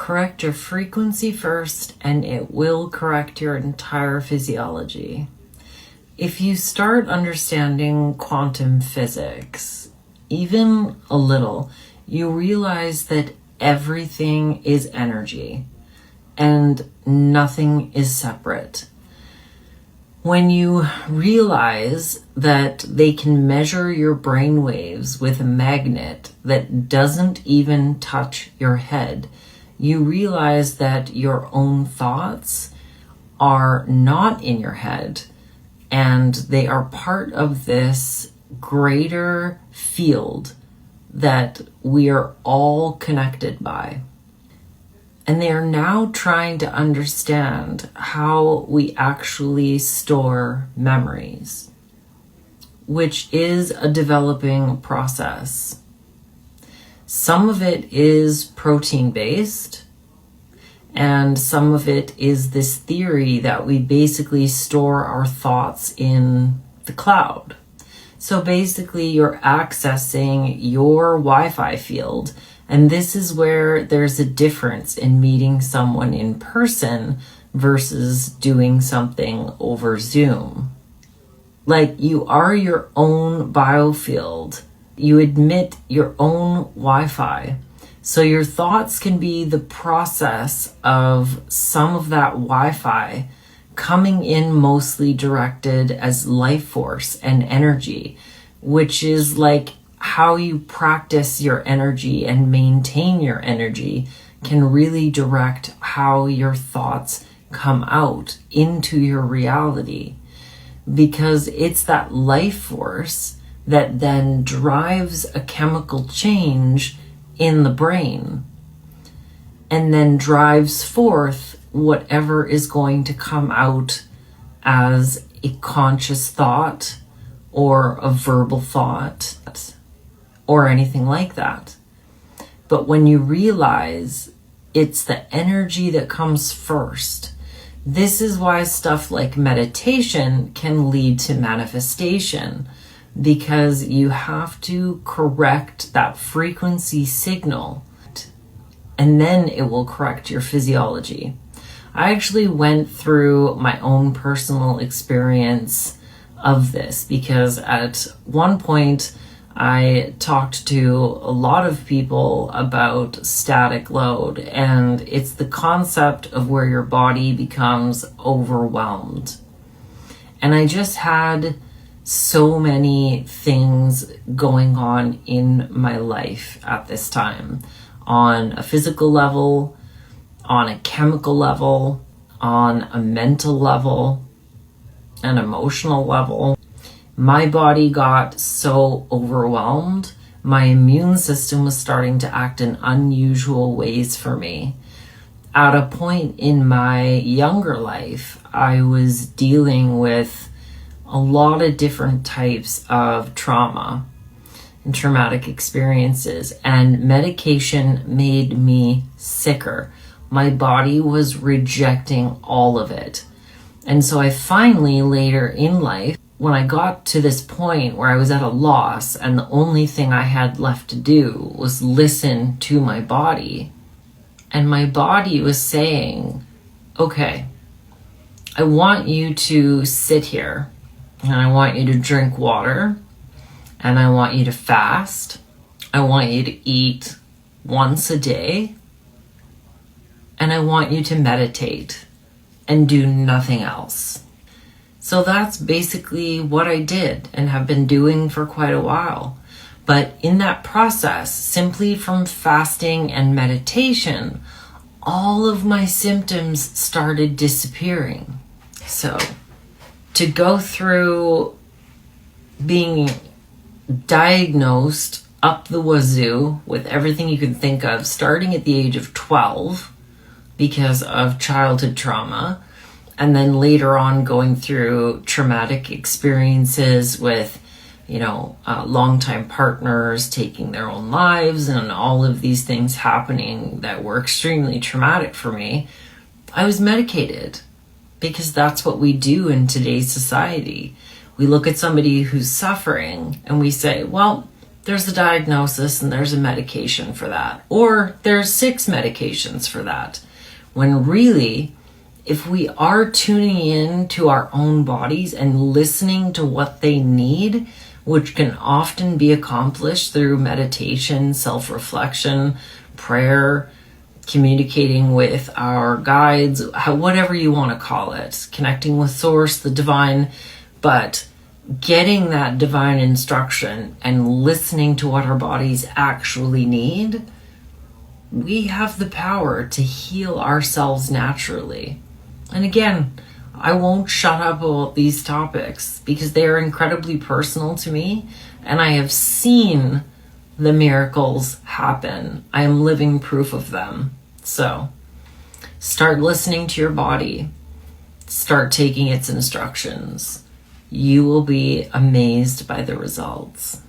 correct your frequency first, and it will correct your entire physiology. If you start understanding quantum physics, even a little, you realize that everything is energy and nothing is separate. When you realize that they can measure your brain waves with a magnet that doesn't even touch your head, you realize that your own thoughts are not in your head, and they are part of this greater field that we are all connected by. And they are now trying to understand how we actually store memories, which is a developing process. Some of it is protein-based, and some of it is this theory that we basically store our thoughts in the cloud. So basically you're accessing your Wi-Fi field, and this is where there's a difference in meeting someone in person versus doing something over Zoom. Like, you are your own biofield. You emit your own Wi-Fi. So your thoughts can be the process of some of that Wi-Fi coming in mostly directed as life force and energy, which is like how you practice your energy and maintain your energy can really direct how your thoughts come out into your reality, because it's that life force that then drives a chemical change in the brain and then drives forth whatever is going to come out as a conscious thought or a verbal thought or anything like that. But when you realize it's the energy that comes first, this is why stuff like meditation can lead to manifestation, because you have to correct that frequency signal and then it will correct your physiology. I actually went through my own personal experience of this because at one point I talked to a lot of people about static load, and it's the concept of where your body becomes overwhelmed. And I just had so many things going on in my life at this time, on a physical level, on a chemical level, on a mental level, an emotional level. My body got so overwhelmed. My immune system was starting to act in unusual ways for me. At a point in my younger life, I was dealing with a lot of different types of trauma and traumatic experiences, and medication made me sicker. My body was rejecting all of it. And so I finally, later in life, when I got to this point where I was at a loss and the only thing I had left to do was listen to my body, and my body was saying, okay, I want you to sit here and I want you to drink water and I want you to fast. I want you to eat once a day and I want you to meditate and do nothing else. So that's basically what I did and have been doing for quite a while. But in that process, simply from fasting and meditation, all of my symptoms started disappearing. So to go through being diagnosed up the wazoo with everything you can think of, starting at the age of 12 because of childhood trauma, and then later on going through traumatic experiences with, longtime partners taking their own lives and all of these things happening that were extremely traumatic for me, I was medicated because that's what we do in today's society. We look at somebody who's suffering and we say, well, there's a diagnosis and there's a medication for that. Or there's 6 medications for that. When really, if we are tuning in to our own bodies and listening to what they need, which can often be accomplished through meditation, self-reflection, prayer, communicating with our guides, whatever you want to call it, connecting with source, the divine, but getting that divine instruction and listening to what our bodies actually need, we have the power to heal ourselves naturally. And again, I won't shut up about these topics because they are incredibly personal to me, and I have seen the miracles happen. I am living proof of them. So start listening to your body. Start taking its instructions. You will be amazed by the results.